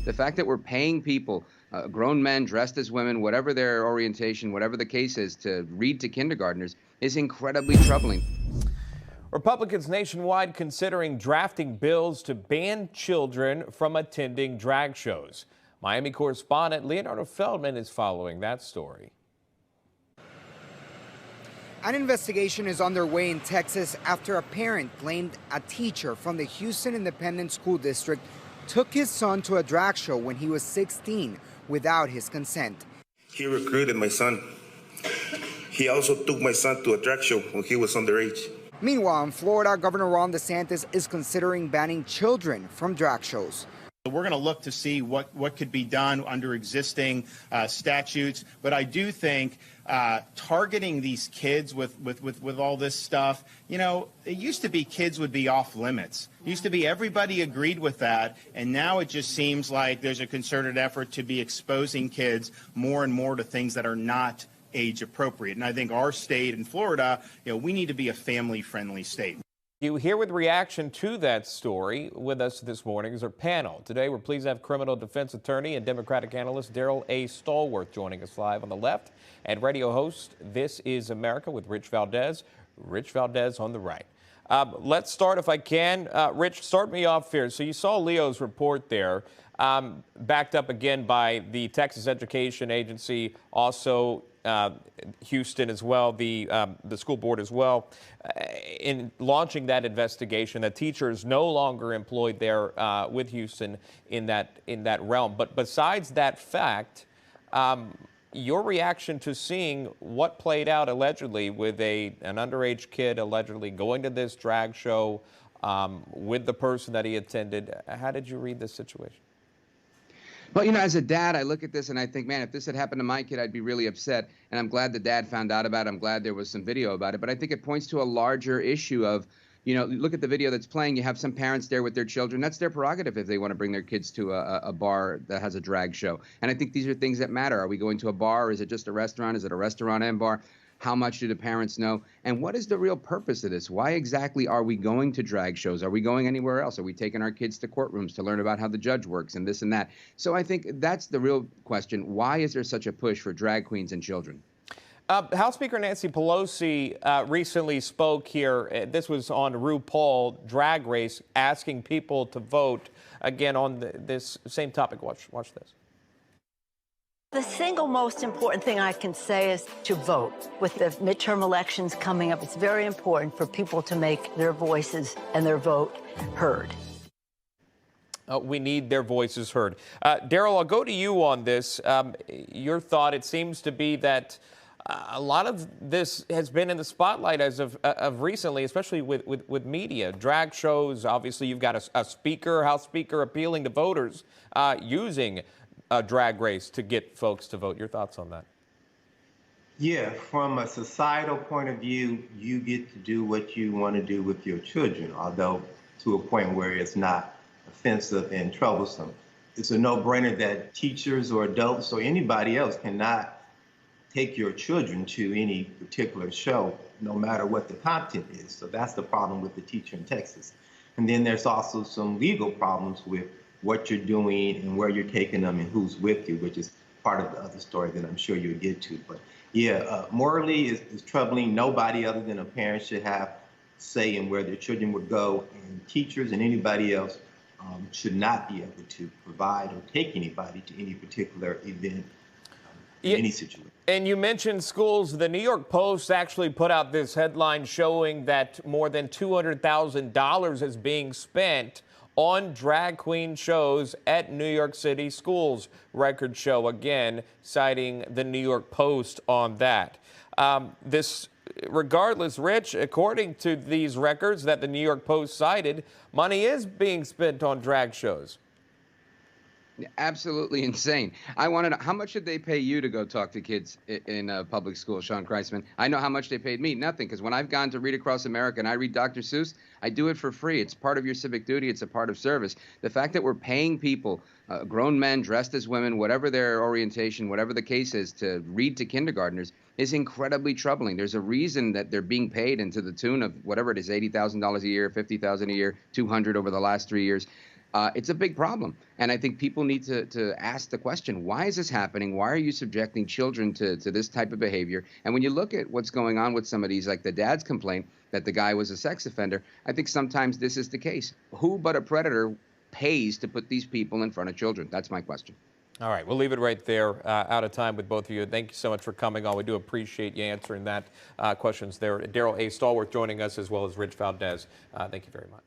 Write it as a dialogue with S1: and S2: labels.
S1: The fact that we're paying people, grown men dressed as women, whatever their orientation, whatever the case is, to read to kindergartners is incredibly troubling.
S2: Republicans nationwide considering drafting bills to ban children from attending drag shows. Miami correspondent Leonardo Feldman is following that story.
S3: An investigation is underway in Texas after a parent claimed a teacher from the Houston Independent School District took his son to a drag show when he was 16 without his consent.
S4: He recruited my son. He also took my son to a drag show when he was underage.
S3: Meanwhile, in Florida, Governor Ron DeSantis is considering banning children from drag shows.
S5: We're going to look to see what could be done under existing statutes. But I do think targeting these kids with all this stuff, you know, it used to be kids would be off limits. It used to be everybody agreed with that. And now it just seems like there's a concerted effort to be exposing kids more and more to things that are not age appropriate. And I think our state in Florida, you know, we need to be a family friendly state.
S2: You here with reaction to that story. With us this morning is our panel. Today, we're pleased to have criminal defense attorney and Democratic analyst Daryl A. Stallworth joining us live on the left, and radio host This Is America with Rich Valdes. Rich Valdes on the right. Let's start, if I can. Rich, start me off here. So you saw Leo's report there, backed up again by the Texas Education Agency, also Houston as well, the school board as well, in launching that investigation. That teachers no longer employed there with Houston in that realm. But besides that fact, your reaction to seeing what played out allegedly with an underage kid allegedly going to this drag show with the person that he attended, how did you read this situation?
S1: Well, you know, as a dad, I look at this and I think, man, if this had happened to my kid, I'd be really upset. And I'm glad the dad found out about it. I'm glad there was some video about it. But I think it points to a larger issue of, you know, look at the video that's playing. You have some parents there with their children. That's their prerogative if they want to bring their kids to a bar that has a drag show. And I think these are things that matter. Are we going to a bar? Is it just a restaurant? Is it a restaurant and bar? How much do the parents know? And what is the real purpose of this? Why exactly are we going to drag shows? Are we going anywhere else? Are we taking our kids to courtrooms to learn about how the judge works and this and that? So I think that's the real question. Why is there such a push for drag queens and children?
S2: House Speaker Nancy Pelosi recently spoke here. This was on RuPaul Drag Race, asking people to vote again on this same topic. Watch this.
S6: The single most important thing I can say is to vote. With the midterm elections coming up, it's very important for people to make their voices and their vote heard.
S2: We need their voices heard. Daryl, I'll go to you on this. Your thought, it seems to be that a lot of this has been in the spotlight as of recently, especially with media. Drag shows, obviously you've got a speaker, House Speaker appealing to voters using a drag race to get folks to vote. Your thoughts on that?
S7: Yeah, from a societal point of view, you get to do what you want to do with your children, although to a point where it's not offensive and troublesome. It's a no-brainer that teachers or adults or anybody else cannot take your children to any particular show, no matter what the content is. So that's the problem with the teacher in Texas. And then there's also some legal problems with what you're doing and where you're taking them and who's with you, which is part of the other story that I'm sure you'll get to. But yeah, morally is troubling. Nobody other than a parent should have say in where their children would go, and teachers and anybody else should not be able to provide or take anybody to any particular event in any situation.
S2: And you mentioned schools. The New York Post actually put out this headline showing that more than $200,000 is being spent on drag queen shows at New York City schools. Record show, again, citing the New York Post on that. Regardless, Rich, according to these records that the New York Post cited, money is being spent on drag shows.
S1: Absolutely insane. I want to know, how much did they pay you to go talk to kids in public school, Sean Kreisman? I know how much they paid me. Nothing, because when I've gone to Read Across America and I read Dr. Seuss, I do it for free. It's part of your civic duty. It's a part of service. The fact that we're paying people, grown men dressed as women, whatever their orientation, whatever the case is, to read to kindergartners is incredibly troubling. There's a reason that they're being paid, and to the tune of whatever it is, $80,000 a year, $50,000 a year, $200 over the last 3 years. it's a big problem. And I think people need to ask the question, why is this happening? Why are you subjecting children to this type of behavior? And when you look at what's going on with some of these, like the dad's complaint that the guy was a sex offender, I think sometimes this is the case. Who but a predator pays to put these people in front of children? That's my question.
S2: All right, we'll leave it right there. Out of time with both of you. Thank you so much for coming on. We do appreciate you answering that questions there. Daryl A. Stallworth joining us, as well as Rich Valdes. Thank you very much.